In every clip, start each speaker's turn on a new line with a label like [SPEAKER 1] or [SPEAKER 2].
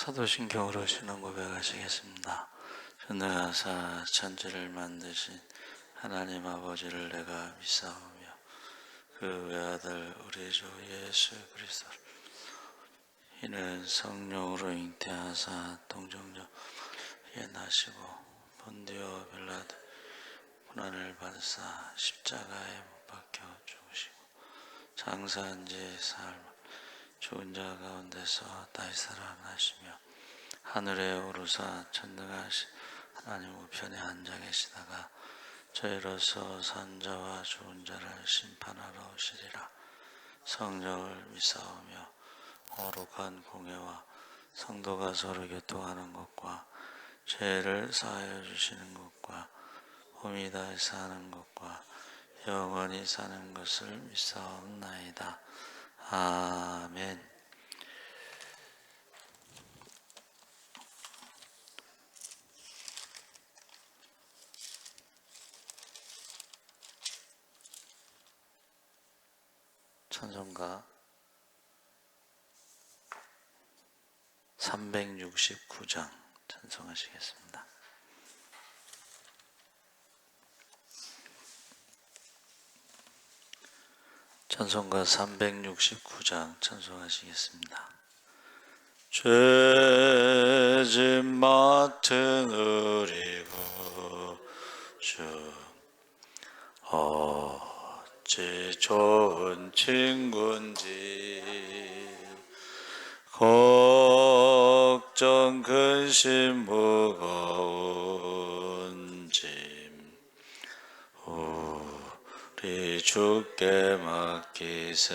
[SPEAKER 1] 사도신경으로 신앙 고백하시겠습니다. 전능하사 천지를 만드신 하나님 아버지를 내가 믿사오며 그 외아들 우리 주 예수 그리스도를 이는 성령으로 잉태하사 동정녀에 나시고 본디오 빌라도 고난을 받으사 십자가에 못 박혀 죽으시고 장사한 지 사흘 죽은 자 가운데서 다시 살아나시며 하늘에 오르사 전능하신 하나님 우편에 앉아 계시다가 저희로서 산자와 죽은 자를 심판하러 오시리라. 성령을 믿사오며 거룩한 공예와 성도가 서로 교통하는 것과 죄를 사하여 주시는 것과 몸이 다시 사는 것과 영원히 사는 것을 믿사옵나이다. 아멘. 찬송가 369장 찬송하시겠습니다. 찬송가 369장 찬송하시겠습니다. 죄짐 맡은 우리 구주 어찌 좋은 친구인지 걱정 근심 무거운 짐 우리 주께 맡기세.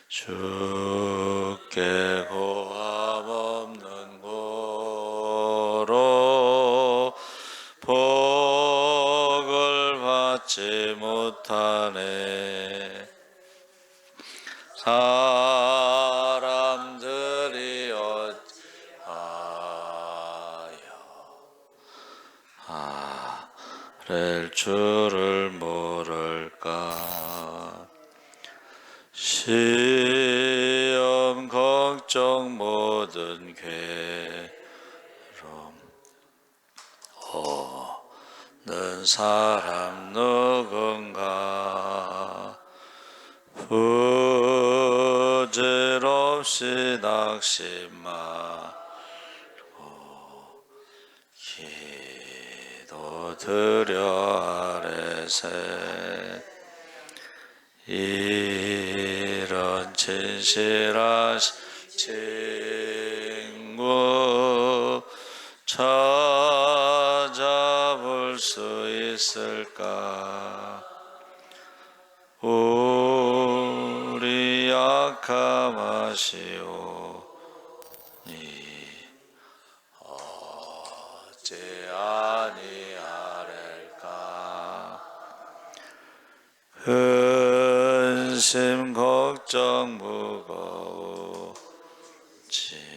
[SPEAKER 1] 주께 고함 없는 고로 복을 받지 못하네. 사람들이 어찌하여 아랠 줄을 모를까. 시험 걱정 모든 괴로움 없는 사람 누군가. 부질없이 낙심하고 기도드려 아래세. 이런 진실하신 친구 찾아볼 수 있을까. 우리 약함하시오니 어찌 아니하랄까. 근심 걱정 무거운 짐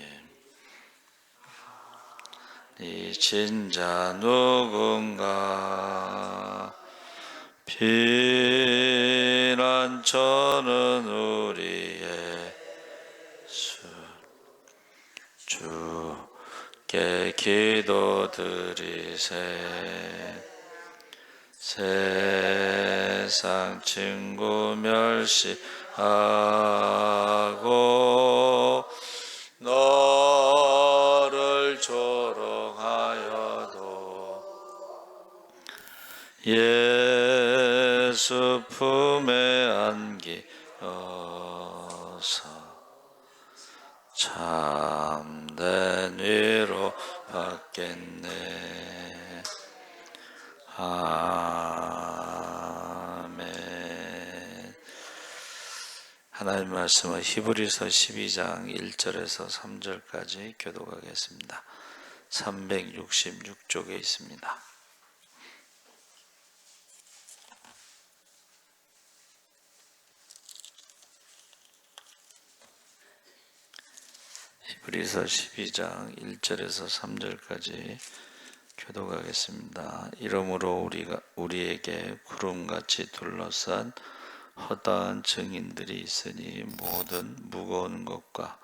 [SPEAKER 1] 이 진자 누군가. 피난처는 우리의 주 주께 기도드리세. 세상 친구 멸시하고 너를 조롱하여도 예수 품에 안기어서 참된 위로 받겠네. 아멘. 하나님 말씀은 히브리서 12장 1절에서 3절까지 교독하겠습니다. 366쪽에 있습니다. 히브리서 12장 1절에서 3절까지 교독하겠습니다. 이러므로 우리에게 구름같이 둘러싼 허다한 증인들이 있으니 모든 무거운 것과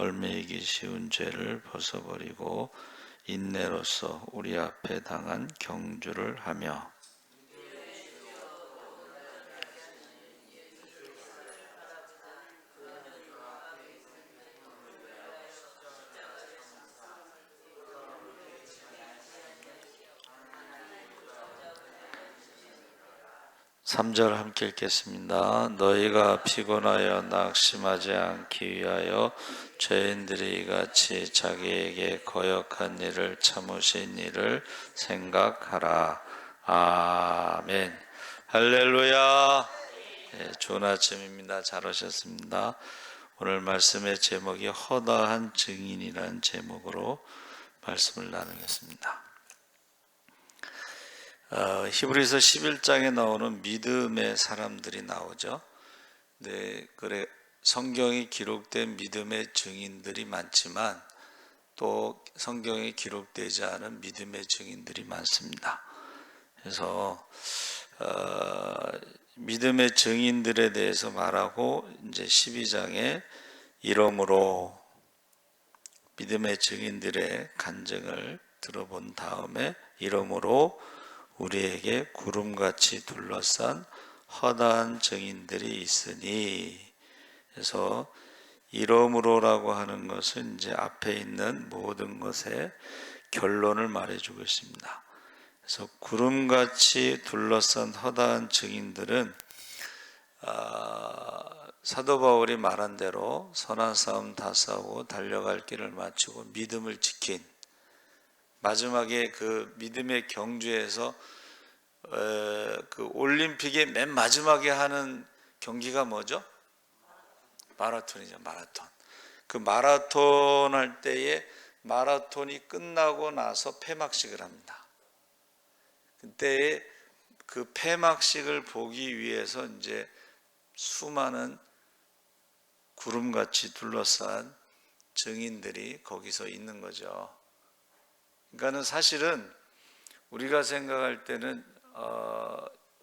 [SPEAKER 1] 헐매이기 쉬운 죄를 벗어버리고 인내로서 우리 앞에 당한 경주를 하며 3절 함께 읽겠습니다. 너희가 피곤하여 낙심하지 않기 위하여 죄인들이 이같이 자기에게 거역한 일을 참으신 일을 생각하라. 아멘. 할렐루야. 네, 좋은 아침입니다. 잘 오셨습니다. 오늘 말씀의 제목이 허다한 증인이라는 제목으로 말씀을 나누겠습니다. 히브리서 11장에 나오는 믿음의 사람들이 나오죠. 네, 그래 성경에 기록된 믿음의 증인들이 많지만 또 성경에 기록되지 않은 믿음의 증인들이 많습니다. 그래서 믿음의 증인들에 대해서 말하고 이제 12장에 이러므로 믿음의 증인들의 간증을 들어본 다음에 이러므로 우리에게 구름같이 둘러싼 허다한 증인들이 있으니, 그래서 이러므로라고 하는 것은 이제 앞에 있는 모든 것의 결론을 말해주고 있습니다. 그래서 구름같이 둘러싼 허다한 증인들은 사도 바울이 말한 대로 선한 싸움 다 싸우고 달려갈 길을 마치고 믿음을 지킨 마지막에 그 믿음의 경주에서 그 올림픽의 맨 마지막에 하는 경기가 뭐죠? 마라톤이죠. 마라톤. 그 마라톤 할 때에 마라톤이 끝나고 나서 폐막식을 합니다. 그때에 그 폐막식을 보기 위해서 이제 수많은 구름같이 둘러싼 증인들이 거기서 있는 거죠. 그러니까는 사실은 우리가 생각할 때는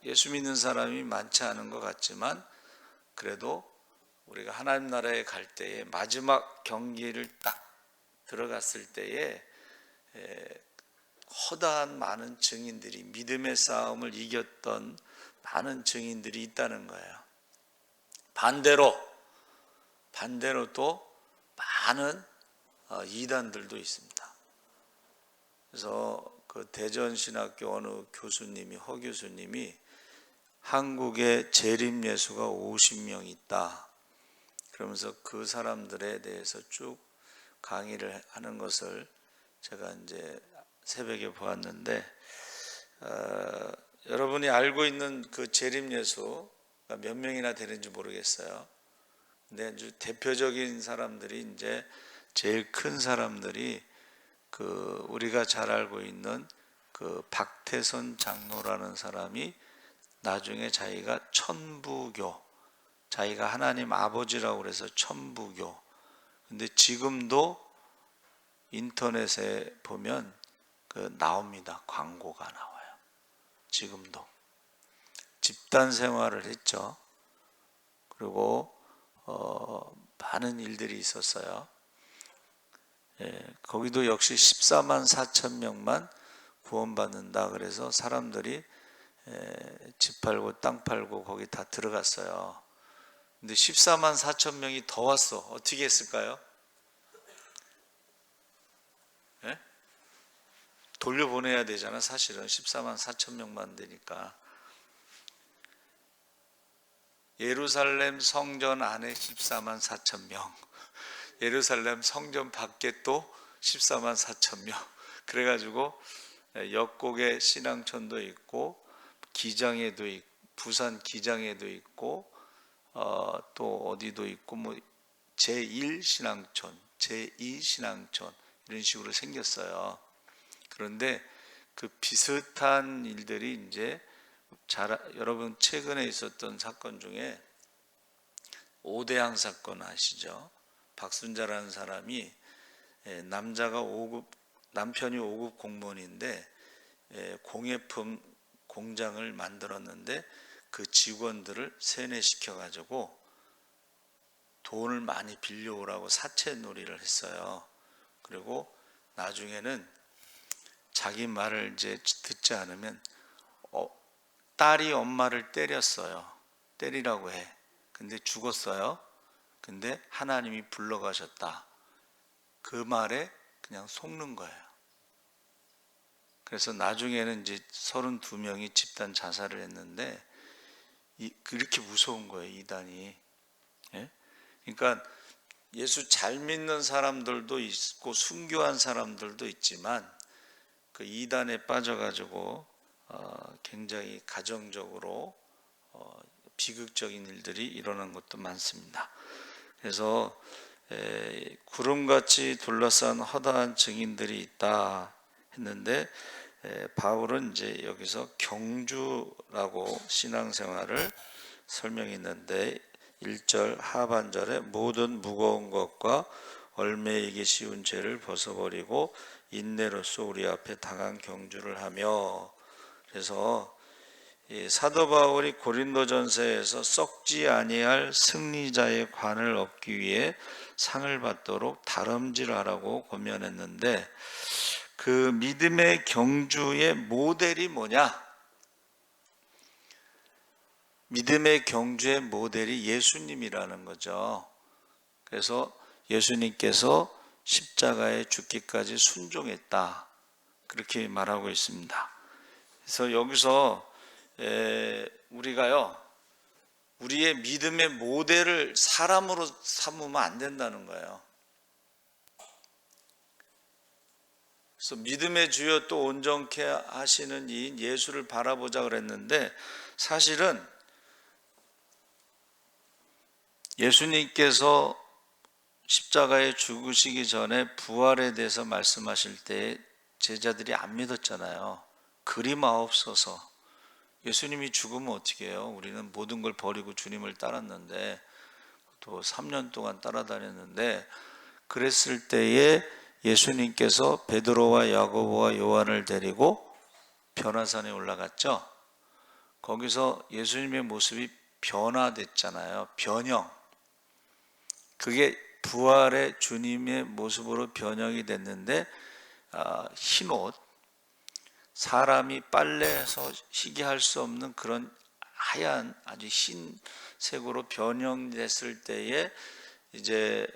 [SPEAKER 1] 예수 믿는 사람이 많지 않은 것 같지만 그래도 우리가 하나님 나라에 갈 때에 마지막 경기를 딱 들어갔을 때에 허다한 많은 증인들이 믿음의 싸움을 이겼던 많은 증인들이 있다는 거예요. 반대로 또 많은 이단들도 있습니다. 그래서 그 대전신학교 어느 교수님이 허 교수님이 한국에 재림예수가 50명 있다. 그러면서 그 사람들에 대해서 쭉 강의를 하는 것을 제가 이제 새벽에 보았는데 여러분이 알고 있는 그 재림예수가 몇 명이나 되는지 모르겠어요. 근데 아주 대표적인 사람들이 이제 제일 큰 사람들이 그 우리가 잘 알고 있는 그 박태선 장로라는 사람이 나중에 자기가 천부교, 자기가 하나님 아버지라고 그래서 천부교. 근데 지금도 인터넷에 보면 그 나옵니다. 광고가 나와요. 지금도 집단 생활을 했죠. 그리고 많은 일들이 있었어요. 거기도 역시 14만 4천 명만 구원받는다. 그래서 사람들이 집 팔고 땅 팔고 거기 다 들어갔어요. 근데 14만 4천 명이 더 왔어. 어떻게 했을까요? 돌려보내야 되잖아. 사실은 14만 4천 명만 되니까. 예루살렘 성전 안에 14만 4천 명, 예루살렘 성전 밖에 또 14만 4천 명. 그래가지고 역곡에 신앙촌도 있고 기장에도 있고 부산 기장에도 있고 또 어디도 있고 뭐 제1신앙촌, 제2신앙촌 이런 식으로 생겼어요. 그런데 그 비슷한 일들이 이제 여러분 최근에 있었던 사건 중에 오대양 사건 아시죠? 박순자라는 사람이 남편이 5급 공무원인데 공예품 공장을 만들었는데 그 직원들을 세뇌시켜 가지고 돈을 많이 빌려오라고 사채놀이를 했어요. 그리고 나중에는 자기 말을 이제 듣지 않으면 딸이 엄마를 때렸어요. 때리라고 해. 근데 죽었어요. 근데 하나님이 불러가셨다. 그 말에 그냥 속는 거예요. 그래서 나중에는 이제 32명이 집단 자살을 했는데 그렇게 무서운 거예요, 이단이. 예? 그러니까 예수 잘 믿는 사람들도 있고 순교한 사람들도 있지만 그 이단에 빠져가지고 굉장히 가정적으로 비극적인 일들이 일어난 것도 많습니다. 그래서 구름같이 둘러싼 허다한 증인들이 있다 했는데 바울은 이제 여기서 경주라고 신앙생활을 설명했는데 1절 하반절에 모든 무거운 것과 얼매이기 쉬운 죄를 벗어버리고 인내로써 우리 앞에 당한 경주를 하며, 그래서 사도 바울이 고린도전서에서 썩지 아니할 승리자의 관을 얻기 위해 상을 받도록 다름질하라고 권면했는데 그 믿음의 경주의 모델이 뭐냐? 믿음의 경주의 모델이 예수님이라는 거죠. 그래서 예수님께서 십자가에 죽기까지 순종했다, 그렇게 말하고 있습니다. 그래서 여기서 우리가요, 우리의 믿음의 모델을 사람으로 삼으면 안 된다는 거예요. 그래서 믿음의 주여 또 온전케 하시는 이인 예수를 바라보자 그랬는데, 사실은 예수님께서 십자가에 죽으시기 전에 부활에 대해서 말씀하실 때 제자들이 안 믿었잖아요. 그리마옵소서. 예수님이 죽으면 어떻게 해요? 우리는 모든 걸 버리고 주님을 따랐는데, 또 3년 동안 따라다녔는데, 그랬을 때에 예수님께서 베드로와 야고보와 요한을 데리고 변화산에 올라갔죠. 거기서 예수님의 모습이 변화됐잖아요. 변형. 그게 부활의 주님의 모습으로 변형이 됐는데, 흰옷, 사람이 빨래해서 희게할 수 없는 그런 하얀 아주 흰색으로 변형됐을 때에 이제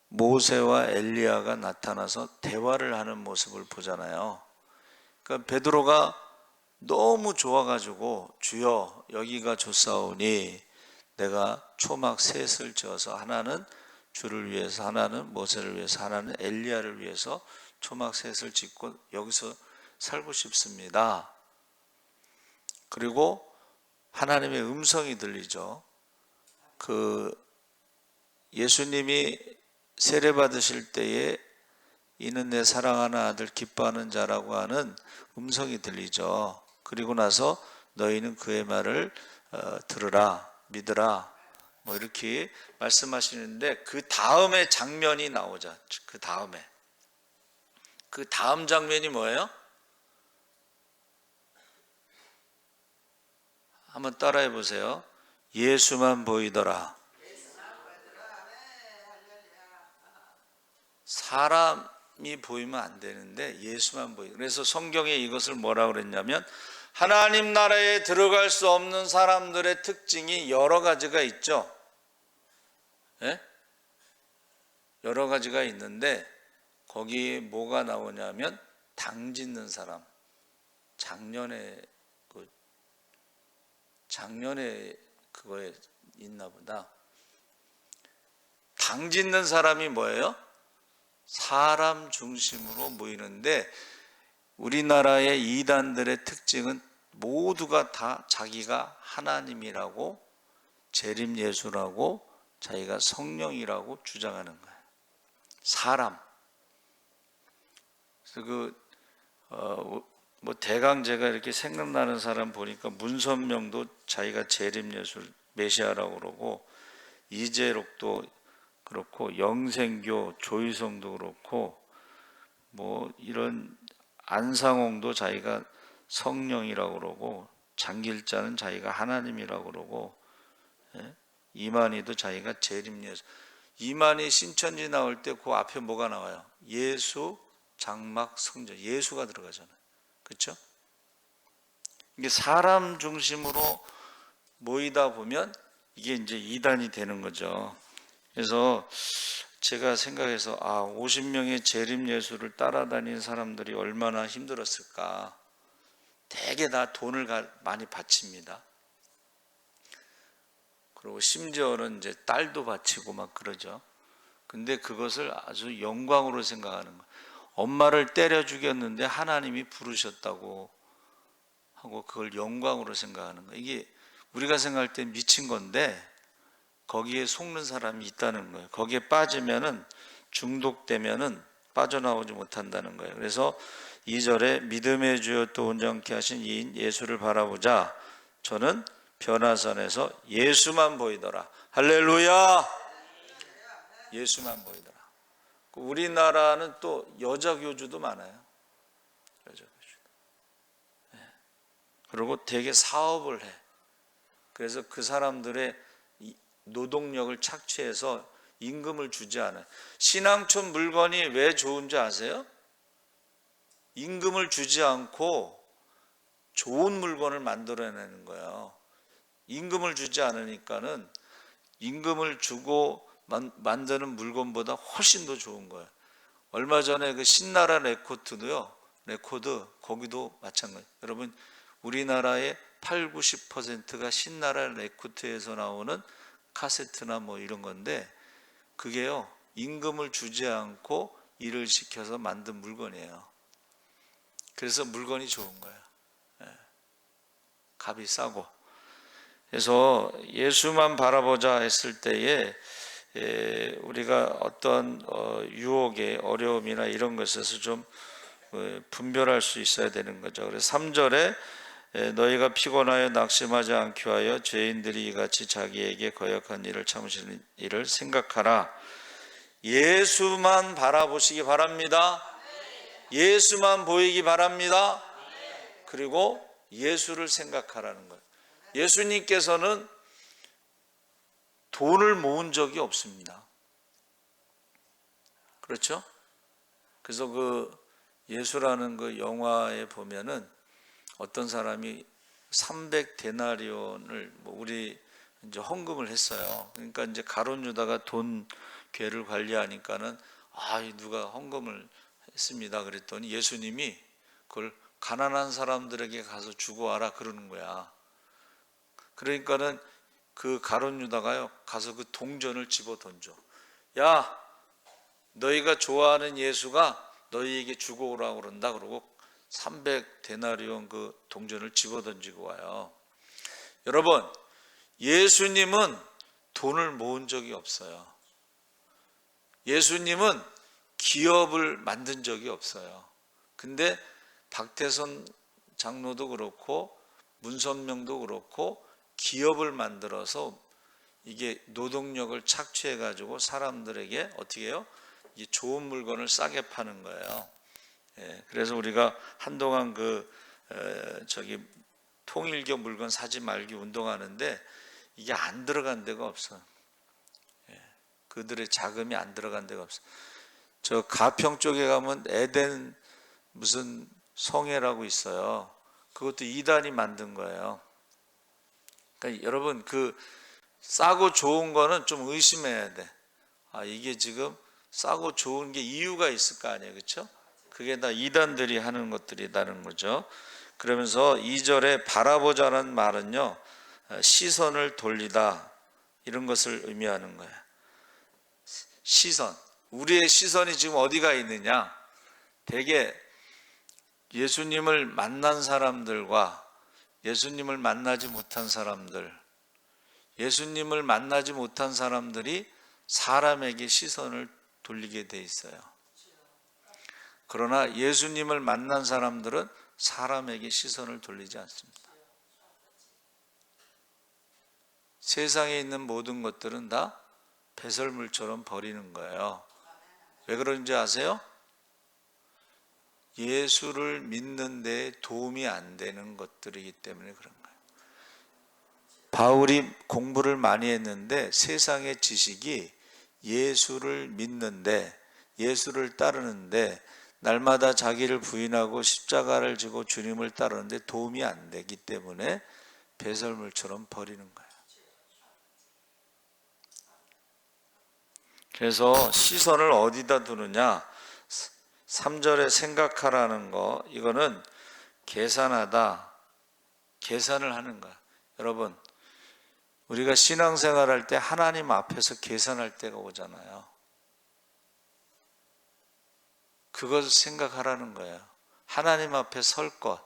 [SPEAKER 1] 모세와 엘리야가 나타나서 대화를 하는 모습을 보잖아요. 그러니까 베드로가 너무 좋아가지고 주여 여기가 좋사오니 내가 초막 셋을 지어서 하나는 주를 위해서, 하나는 모세를 위해서, 하나는 엘리야를 위해서 초막 셋을 짓고 여기서 살고 싶습니다. 그리고 하나님의 음성이 들리죠. 그 예수님이 세례 받으실 때에 이는 내 사랑하는 아들 기뻐하는 자라고 하는 음성이 들리죠. 그리고 나서 너희는 그의 말을 들으라, 믿으라, 뭐 이렇게 말씀하시는데, 그 다음에 장면이 나오자. 그 다음 장면이 뭐예요? 한번 따라해 보세요. 예수만 보이더라. 사람이 보이면 안 되는데 예수만 보이더라. 그래서 성경에 이것을 뭐라고 그랬냐면, 하나님 나라에 들어갈 수 없는 사람들의 특징이 여러 가지가 있죠. 예? 여러 가지가 있는데 거기 뭐가 나오냐면 당 짓는 사람. 작년에 그거에 있나 보다. 당 짓는 사람이 뭐예요? 사람 중심으로 모이는데, 우리나라의 이단들의 특징은 모두가 다 자기가 하나님이라고, 재림 예수라고, 자기가 성령이라고 주장하는 거예요. 사람. 그래서 뭐 대강 제가 이렇게 생각나는 사람 보니까 문선명도 자기가 재림 예수 메시아라고 그러고, 이재록도 그렇고, 영생교 조희성도 그렇고, 뭐 이런 안상홍도 자기가 성령이라고 그러고, 장길자는 자기가 하나님이라고 그러고, 예? 이만희도 자기가 재림예수. 이만희 신천지 나올 때 그 앞에 뭐가 나와요? 예수 장막 성전. 예수가 들어가잖아요. 그렇죠? 이게 사람 중심으로 모이다 보면 이게 이제 이단이 되는 거죠. 그래서 제가 생각해서 50명의 재림 예수를 따라다니는 사람들이 얼마나 힘들었을까. 되게 다 돈을 많이 바칩니다. 그리고 심지어는 이제 딸도 바치고 막 그러죠. 근데 그것을 아주 영광으로 생각하는 거예요. 엄마를 때려 죽였는데 하나님이 부르셨다고 하고 그걸 영광으로 생각하는 거예요. 이게 우리가 생각할 때 미친 건데 거기에 속는 사람이 있다는 거예요. 거기에 빠지면은 중독되면은 빠져나오지 못한다는 거예요. 그래서 2절에 믿음의 주여 또 온전케 하신 이인 예수를 바라보자. 저는 변화산에서 예수만 보이더라. 할렐루야. 예수만 보이더라. 우리나라는 또 여자 교주도 많아요. 여자 교주. 그리고 되게 사업을 해. 그래서 그 사람들의 노동력을 착취해서 임금을 주지 않아요. 신앙촌 물건이 왜 좋은지 아세요? 임금을 주지 않고 좋은 물건을 만들어내는 거예요. 임금을 주지 않으니까는 임금을 주고 만드는 물건보다 훨씬 더 좋은 거예요. 얼마 전에 그 신나라 레코드도요. 레코드 거기도 마찬가지. 여러분 우리나라의 80~90%가 신나라 레코드에서 나오는 카세트나 뭐 이런 건데 그게요. 임금을 주지 않고 일을 시켜서 만든 물건이에요. 그래서 물건이 좋은 거예요. 값이 싸고. 그래서 예수만 바라보자 했을 때에 우리가 어떤 유혹의 어려움이나 이런 것에서 좀 분별할 수 있어야 되는 거죠. 그래서 3절에 너희가 피곤하여 낙심하지 않게 하여 죄인들이 이같이 자기에게 거역한 일을 참으시는 일을 생각하라. 예수만 바라보시기 바랍니다. 예수만 보이기 바랍니다. 그리고 예수를 생각하라는 거예요. 예수님께서는 돈을 모은 적이 없습니다. 그렇죠? 그래서 그 예수라는 그 영화에 보면은 어떤 사람이 300데나리온을 우리 이제 헌금을 했어요. 그러니까 이제 가룟 유다가 돈 괴를 관리하니까는 누가 헌금을 했습니다. 그랬더니 예수님이 그걸 가난한 사람들에게 가서 주고 와라 그러는 거야. 그러니까는 그 가룟 유다가요 가서 그 동전을 집어 던져. 야, 너희가 좋아하는 예수가 너희에게 주고 오라고 그런다. 그러고 300데나리온 그 동전을 집어 던지고 와요. 여러분, 예수님은 돈을 모은 적이 없어요. 예수님은 기업을 만든 적이 없어요. 근데 박태선 장로도 그렇고 문선명도 그렇고 기업을 만들어서 이게 노동력을 착취해 가지고 사람들에게 어떻게 해요? 이 좋은 물건을 싸게 파는 거예요. 그래서 우리가 한동안 통일교 물건 사지 말기 운동하는데 이게 안 들어간 데가 없어. 그들의 자금이 안 들어간 데가 없어. 저 가평 쪽에 가면 에덴 무슨 성회라고 있어요. 그것도 이단이 만든 거예요. 그러니까 여러분 그 싸고 좋은 거는 좀 의심해야 돼. 이게 지금 싸고 좋은 게 이유가 있을 거 아니에요. 그렇죠? 그게 다 이단들이 하는 것들이라는 거죠. 그러면서 2절에 바라보자는 말은요. 시선을 돌리다 이런 것을 의미하는 거예요. 시선. 우리의 시선이 지금 어디가 있느냐? 되게 예수님을 만난 사람들과 예수님을 만나지 못한 사람들, 예수님을 만나지 못한 사람들이 사람에게 시선을 돌리게 돼 있어요. 그러나 예수님을 만난 사람들은 사람에게 시선을 돌리지 않습니다. 세상에 있는 모든 것들은 다 배설물처럼 버리는 거예요. 왜 그런지 아세요? 예수를 믿는 데 도움이 안 되는 것들이기 때문에 그런 거예요. 바울이 공부를 많이 했는데 세상의 지식이 예수를 믿는데, 예수를 따르는데, 날마다 자기를 부인하고 십자가를 지고 주님을 따르는데 도움이 안 되기 때문에 배설물처럼 버리는 거예요. 그래서 시선을 어디다 두느냐, 3절에 생각하라는 거, 이거는 계산하다, 계산을 하는 거야. 여러분, 우리가 신앙생활 할 때 하나님 앞에서 계산할 때가 오잖아요. 그것을 생각하라는 거예요. 하나님 앞에 설 것,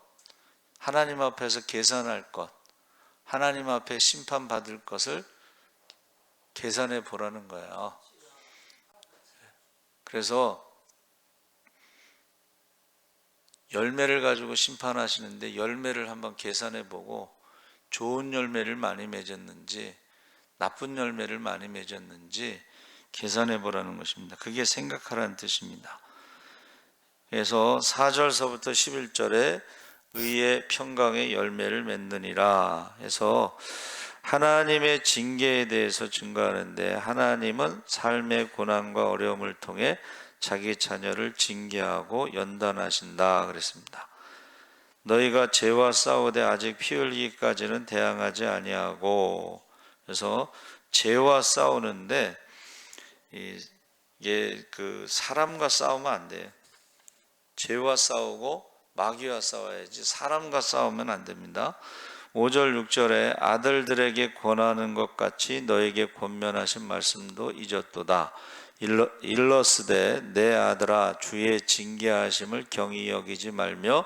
[SPEAKER 1] 하나님 앞에서 계산할 것, 하나님 앞에 심판받을 것을 계산해 보라는 거예요. 그래서 열매를 가지고 심판하시는데 열매를 한번 계산해 보고 좋은 열매를 많이 맺었는지 나쁜 열매를 많이 맺었는지 계산해 보라는 것입니다. 그게 생각하라는 뜻입니다. 그래서 4절서부터 11절에 의의 평강의 열매를 맺느니라 해서 하나님의 징계에 대해서 증거하는데, 하나님은 삶의 고난과 어려움을 통해 자기 자녀를 징계하고 연단하신다 그랬습니다. 너희가 죄와 싸우되 아직 피 흘리기까지는 대항하지 아니하고, 그래서 죄와 싸우는데 이게 사람과 싸우면 안 돼요. 죄와 싸우고 마귀와 싸워야지 사람과 싸우면 안 됩니다. 5절 6절에 아들들에게 권하는 것 같이 너에게 권면하신 말씀도 잊었도다. 일러스되 내 아들아 주의 징계하심을 경히 여기지 말며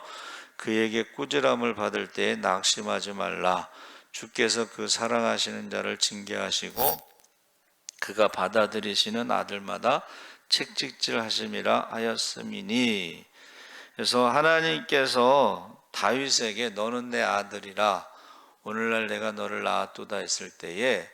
[SPEAKER 1] 그에게 꾸지람을 받을 때에 낙심하지 말라. 주께서 그 사랑하시는 자를 징계하시고 그가 받아들이시는 아들마다 책찍질하심이라 하였음이니. 그래서 하나님께서 다윗에게 너는 내 아들이라 오늘날 내가 너를 낳았도다 했을 때에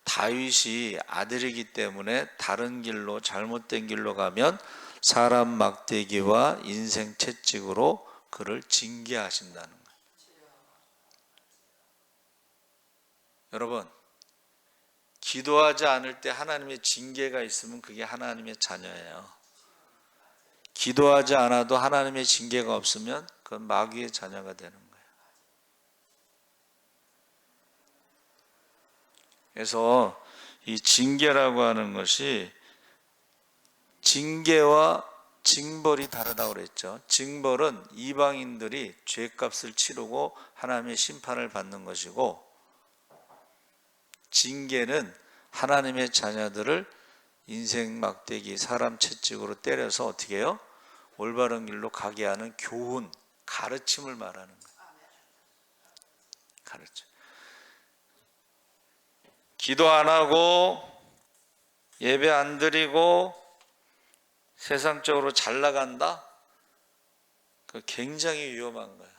[SPEAKER 1] 다윗이 아들이기 때문에 다른 길로, 잘못된 길로 가면 사람 막대기와 인생 채찍으로 그를 징계하신다는 거예요. 여러분, 기도하지 않을 때 하나님의 징계가 있으면 그게 하나님의 자녀예요. 기도하지 않아도 하나님의 징계가 없으면 그건 마귀의 자녀가 되는 거예요. 그래서 이 징계라고 하는 것이 징계와 징벌이 다르다고 그랬죠. 징벌은 이방인들이 죄값을 치르고 하나님의 심판을 받는 것이고, 징계는 하나님의 자녀들을 인생 막대기, 사람 채찍으로 때려서 어떻게 해요? 올바른 길로 가게 하는 교훈, 가르침을 말하는 거예요. 가르침. 기도 안 하고 예배 안 드리고 세상적으로 잘 나간다? 그 굉장히 위험한 거예요.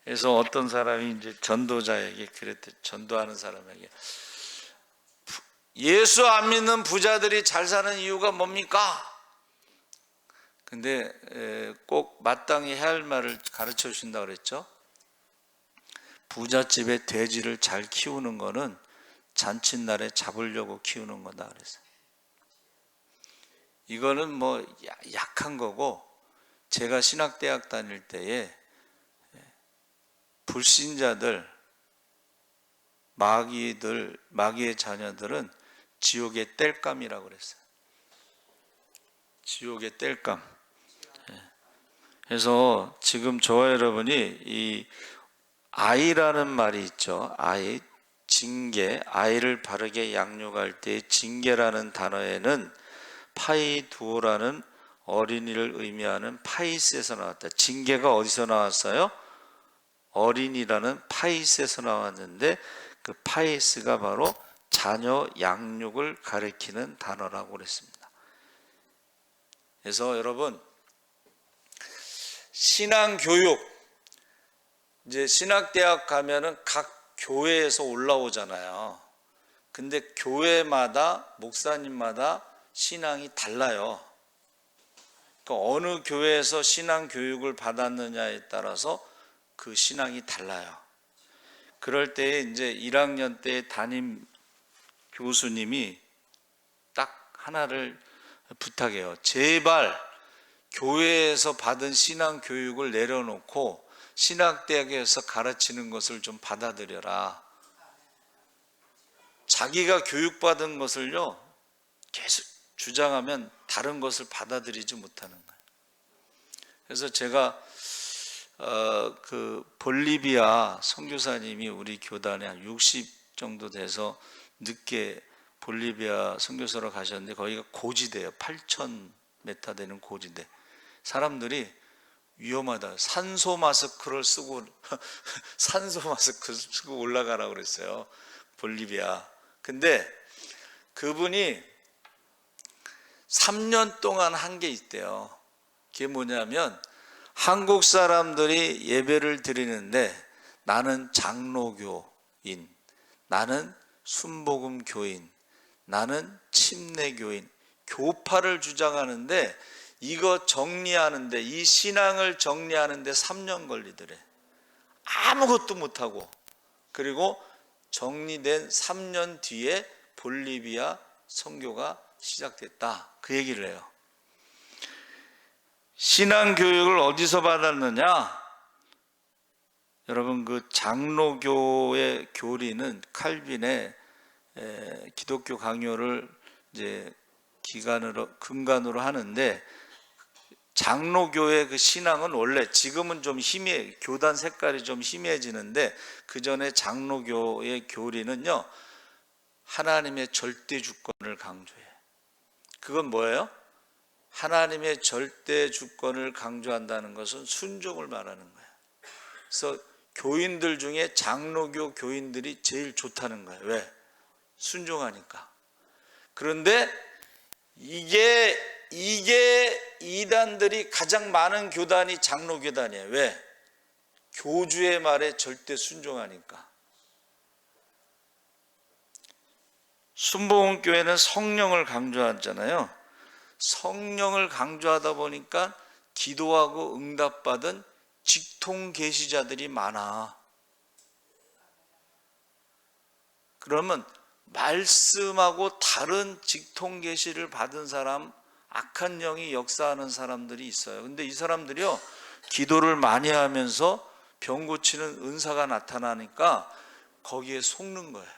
[SPEAKER 1] 그래서 어떤 사람이 이제 전도자에게 그랬대. 전도하는 사람에게 예수 안 믿는 부자들이 잘 사는 이유가 뭡니까? 근데 꼭 마땅히 해야 할 말을 가르쳐 주신다고 그랬죠. 부잣집에 돼지를 잘 키우는 거는 잔칫날에 잡으려고 키우는 거다 그랬어요. 이거는 뭐 약한 거고, 제가 신학대학 다닐 때에 불신자들, 마귀의 자녀들은 지옥의 땔감이라고 그랬어요. 지옥의 땔감. 그래서 지금 저와 여러분이 이 아이라는 말이 있죠. 아이, 징계, 아이를 바르게 양육할 때 징계라는 단어에는 파이두오라는 어린이를 의미하는 파이스에서 나왔다. 징계가 어디서 나왔어요? 어린이라는 파이스에서 나왔는데 그 파이스가 바로 자녀 양육을 가리키는 단어라고 그랬습니다. 그래서 여러분, 신앙교육, 이제 신학대학 가면은 각 교회에서 올라오잖아요. 근데 교회마다, 목사님마다 신앙이 달라요. 그러니까 어느 교회에서 신앙교육을 받았느냐에 따라서 그 신앙이 달라요. 그럴 때 이제 1학년 때 담임 교수님이 딱 하나를 부탁해요. 제발 교회에서 받은 신앙 교육을 내려놓고 신학대학에서 가르치는 것을 좀 받아들여라. 자기가 교육받은 것을요 계속 주장하면 다른 것을 받아들이지 못하는 거예요. 그래서 제가 그 볼리비아 선교사님이 우리 교단에 한 60 정도 돼서 늦게 볼리비아 선교사로 가셨는데 거기가 고지대예요. 8,000m 되는 고지대. 사람들이 위험하다. 산소 마스크를 쓰고 산소 마스크 쓰고 올라가라고 그랬어요. 볼리비아. 근데 그분이 3년 동안 한 게 있대요. 그게 뭐냐면 한국 사람들이 예배를 드리는데 나는 장로교인, 나는 순복음 교인, 나는 침례교인, 교파를 주장하는데 이거 정리하는데, 이 신앙을 정리하는데 3년 걸리더래. 아무것도 못하고. 그리고 정리된 3년 뒤에 볼리비아 선교가 시작됐다. 그 얘기를 해요. 신앙교육을 어디서 받았느냐? 여러분, 그 장로교의 교리는 칼빈의 기독교 강요를 이제 근간으로 하는데, 장로교의 그 신앙은 원래 지금은 좀 교단 색깔이 좀 희미해지는데 그 전에 장로교의 교리는요 하나님의 절대 주권을 강조해. 그건 뭐예요? 하나님의 절대 주권을 강조한다는 것은 순종을 말하는 거예요. 그래서 교인들 중에 장로교 교인들이 제일 좋다는 거예요. 왜? 순종하니까. 그런데 이게 이단들이 가장 많은 교단이 장로교단이에요. 왜? 교주의 말에 절대 순종하니까. 순복음교회는 성령을 강조하잖아요. 성령을 강조하다 보니까 기도하고 응답받은 직통 계시자들이 많아. 그러면 말씀하고 다른 직통 계시를 받은 사람, 악한 영이 역사하는 사람들이 있어요. 근데 이 사람들이요 기도를 많이 하면서 병 고치는 은사가 나타나니까 거기에 속는 거예요.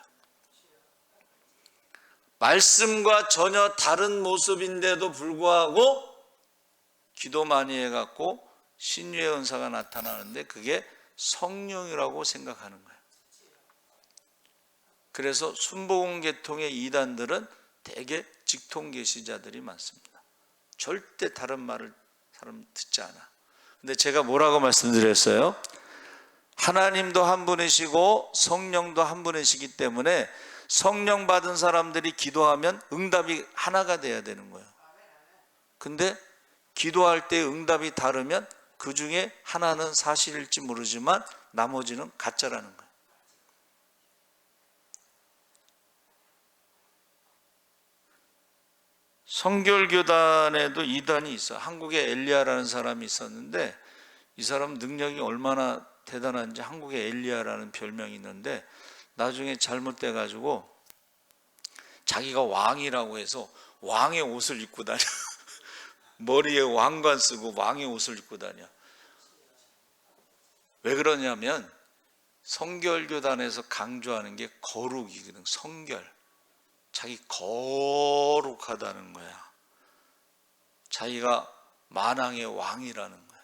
[SPEAKER 1] 말씀과 전혀 다른 모습인데도 불구하고 기도 많이 해갖고 신유의 은사가 나타나는데 그게 성령이라고 생각하는 거예요. 그래서 순복음 계통의 이단들은 대개 직통 계시자들이 많습니다. 절대 다른 말을 사람 듣지 않아. 근데 제가 뭐라고 말씀드렸어요? 하나님도 한 분이시고 성령도 한 분이시기 때문에 성령 받은 사람들이 기도하면 응답이 하나가 돼야 되는 거예요. 근데 기도할 때 응답이 다르면 그 중에 하나는 사실일지 모르지만 나머지는 가짜라는 거예요. 성결교단에도 이단이 있어. 한국에 엘리야라는 사람이 있었는데 이 사람 능력이 얼마나 대단한지 한국에 엘리야라는 별명이 있는데 나중에 잘못돼 가지고 자기가 왕이라고 해서 왕의 옷을 입고 다녀. 머리에 왕관 쓰고 왕의 옷을 입고 다녀. 왜 그러냐면 성결교단에서 강조하는 게 거룩이거든. 성결. 자기 거룩하다는 거야. 자기가 만왕의 왕이라는 거야.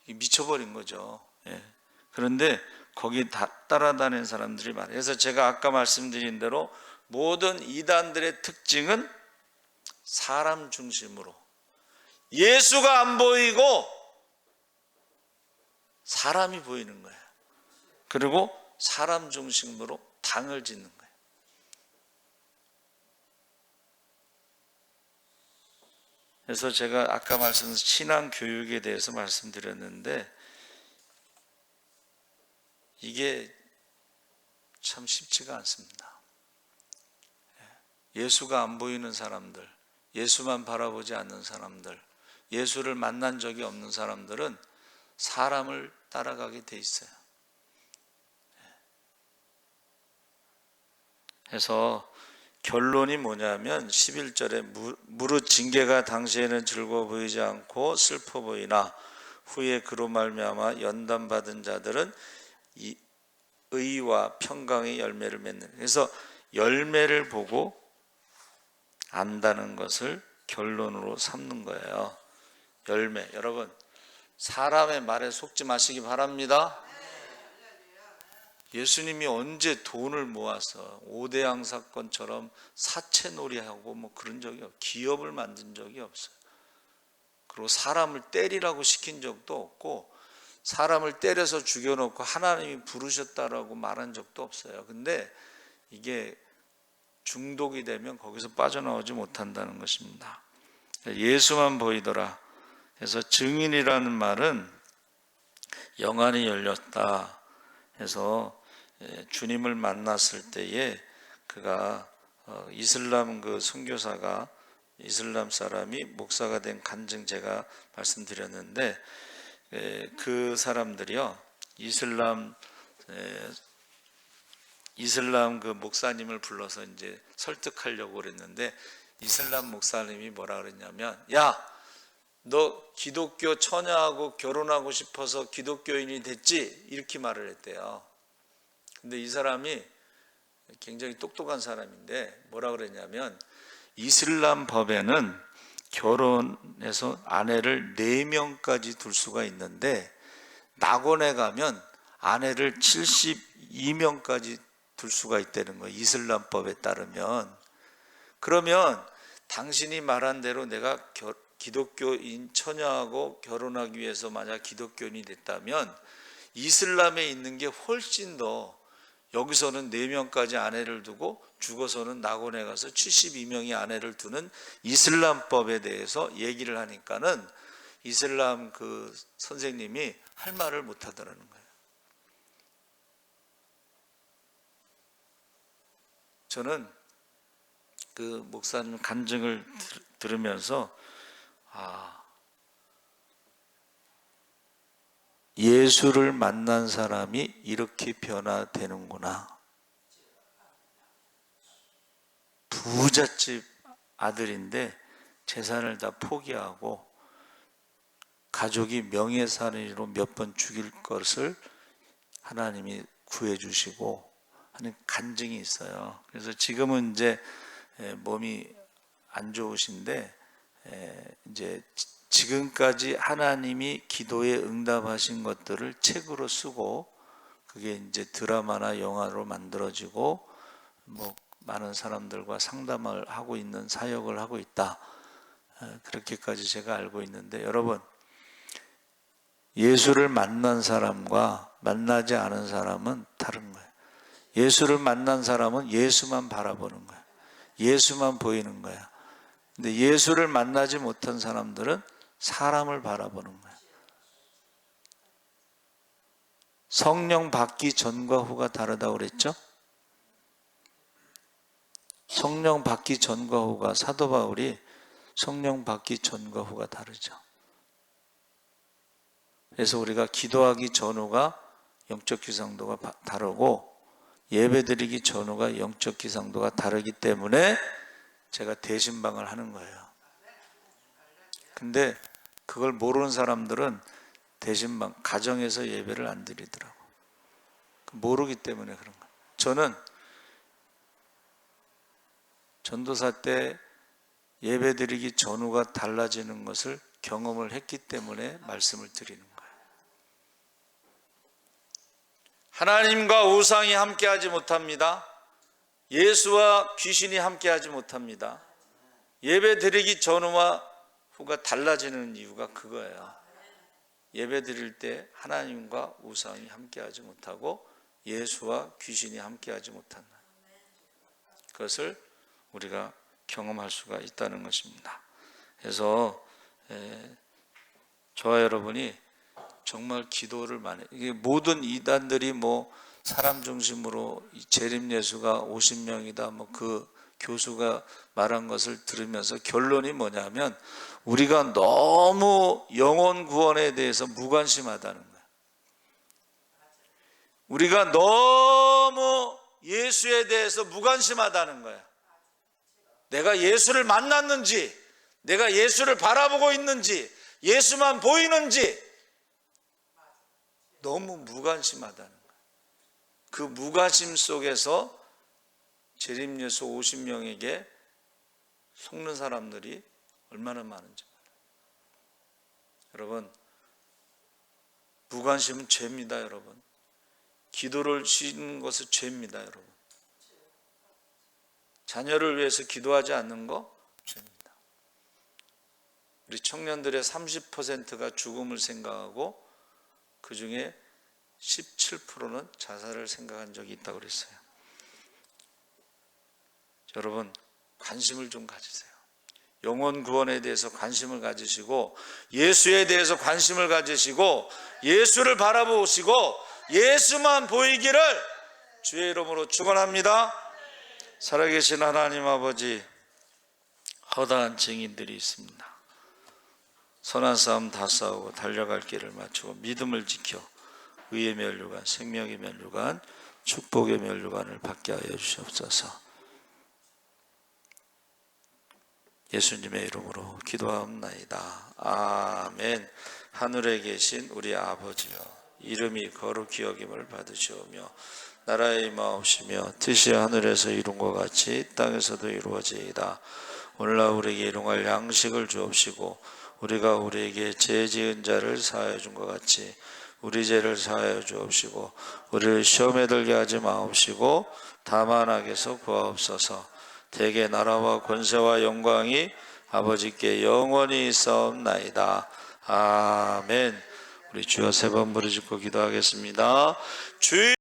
[SPEAKER 1] 미쳐버린 거죠. 예. 그런데 거기 따라다니는 사람들이 많아요. 그래서 제가 아까 말씀드린 대로 모든 이단들의 특징은 사람 중심으로, 예수가 안 보이고 사람이 보이는 거예요. 그리고 사람 중심으로 당을 짓는 거예요. 그래서 제가 아까 말씀드린 신앙 교육에 대해서 말씀드렸는데 이게 참 쉽지가 않습니다. 예수가 안 보이는 사람들, 예수만 바라보지 않는 사람들, 예수를 만난 적이 없는 사람들은 사람을 따라가게 돼 있어요. 그래서 결론이 뭐냐면 11절에 무릇 징계가 당시에는 즐거워 보이지 않고 슬퍼 보이나 후에 그로 말미암아 연단받은 자들은 이 의와 평강의 열매를 맺는, 그래서 열매를 보고 안다는 것을 결론으로 삼는 거예요. 열매. 여러분, 사람의 말에 속지 마시기 바랍니다. 예수님이 언제 돈을 모아서 오대양 사건처럼 사채놀이하고 뭐 그런 적이 없어요. 기업을 만든 적이 없어요. 그리고 사람을 때리라고 시킨 적도 없고 사람을 때려서 죽여놓고 하나님이 부르셨다라고 말한 적도 없어요. 근데 이게 중독이 되면 거기서 빠져나오지 못한다는 것입니다. 예수만 보이더라. 그래서 증인이라는 말은 영안이 열렸다 해서 주님을 만났을 때에 그가 이슬람 그 선교사가 이슬람 사람이 목사가 된 간증 제가 말씀드렸는데, 그 사람들이요 이슬람 그 목사님을 불러서 이제 설득하려고 그랬는데 이슬람 목사님이 뭐라 그랬냐면, 야, 너 기독교 처녀하고 결혼하고 싶어서 기독교인이 됐지? 이렇게 말을 했대요. 근데 이 사람이 굉장히 똑똑한 사람인데 뭐라 그랬냐면, 이슬람 법에는 결혼해서 아내를 4명까지 둘 수가 있는데 낙원에 가면 아내를 72명까지 둘 수가 있다는 거예요. 이슬람법에 따르면. 그러면 당신이 말한 대로 내가 기독교인 처녀하고 결혼하기 위해서 만약 기독교인이 됐다면 이슬람에 있는 게 훨씬 더, 여기서는 4명까지 아내를 두고 죽어서는 낙원에 가서 72명이 아내를 두는 이슬람법에 대해서 얘기를 하니까는 이슬람 그 선생님이 할 말을 못 하더라는 거예요. 저는 그 목사님 간증을 들으면서 예수를 만난 사람이 이렇게 변화되는구나. 부잣집 아들인데 재산을 다 포기하고 가족이 명예살인으로 몇 번 죽일 것을 하나님이 구해주시고 하는 간증이 있어요. 그래서 지금은 이제 몸이 안 좋으신데 이제 지금까지 하나님이 기도에 응답하신 것들을 책으로 쓰고 그게 이제 드라마나 영화로 만들어지고 뭐 많은 사람들과 상담을 하고 있는 사역을 하고 있다. 그렇게까지 제가 알고 있는데, 여러분, 예수를 만난 사람과 만나지 않은 사람은 다른 거예요. 예수를 만난 사람은 예수만 바라보는 거예요. 예수만 보이는 거야. 근데 예수를 만나지 못한 사람들은 사람을 바라보는 거예요. 성령 받기 전과 후가 다르다고 그랬죠? 성령 받기 전과 후가, 사도 바울이 성령 받기 전과 후가 다르죠. 그래서 우리가 기도하기 전후가 영적 기상도가 다르고 예배드리기 전후가 영적 기상도가 다르기 때문에 제가 대신방을 하는 거예요. 근데 그걸 모르는 사람들은 대신방, 가정에서 예배를 안 드리더라고. 모르기 때문에 그런 거예요. 저는 전도사 때 예배드리기 전후가 달라지는 것을 경험을 했기 때문에 말씀을 드리는 거예요. 하나님과 우상이 함께하지 못합니다. 예수와 귀신이 함께하지 못합니다. 예배드리기 전후와 후가 달라지는 이유가 그거예요. 예배드릴 때 하나님과 우상이 함께하지 못하고 예수와 귀신이 함께하지 못한다. 그것을 우리가 경험할 수가 있다는 것입니다. 그래서 저와 여러분이 정말 기도를 많이, 이게 모든 이단들이 뭐 사람 중심으로 재림 예수가 50명이다 뭐 그 교수가 말한 것을 들으면서 결론이 뭐냐면 우리가 너무 영혼 구원에 대해서 무관심하다는 거예요. 우리가 너무 예수에 대해서 무관심하다는 거예요. 내가 예수를 만났는지, 내가 예수를 바라보고 있는지, 예수만 보이는지 너무 무관심하다는 거예요. 그 무관심 속에서 재림예수 50명에게 속는 사람들이 얼마나 많은지 몰라요. 여러분, 무관심은 죄입니다. 여러분, 기도를 쉬는 것은 죄입니다. 여러분, 자녀를 위해서 기도하지 않는 거 죄입니다. 우리 청년들의 30%가 죽음을 생각하고 그 중에 17%는 자살을 생각한 적이 있다고 그랬어요. 여러분, 관심을 좀 가지세요. 영혼 구원에 대해서 관심을 가지시고 예수에 대해서 관심을 가지시고 예수를 바라보시고 예수만 보이기를 주의 이름으로 축원합니다. 살아계신 하나님 아버지, 허다한 증인들이 있습니다. 선한 싸움 다 싸우고 달려갈 길을 맞추고 믿음을 지켜 의의 면류관, 생명의 면류관, 축복의 면류관을 받게 하여 주시옵소서. 예수님의 이름으로 기도하옵나이다. 아멘. 하늘에 계신 우리 아버지여, 이름이 거룩히 여김을 받으시오며 나라의 임하옵시며 뜻이 하늘에서 이룬 것 같이 땅에서도 이루어지이다. 오늘날 우리에게 일용할 양식을 주옵시고 우리가 우리에게 죄 지은 자를 사하여 준 것 같이 우리 죄를 사하여 주옵시고 우리를 시험에 들게 하지 마옵시고 다만 악에서 구하옵소서. 대개 나라와 권세와 영광이 아버지께 영원히 있사옵나이다. 아멘. 우리 주여 세 번 부르짖고 기도하겠습니다. 주여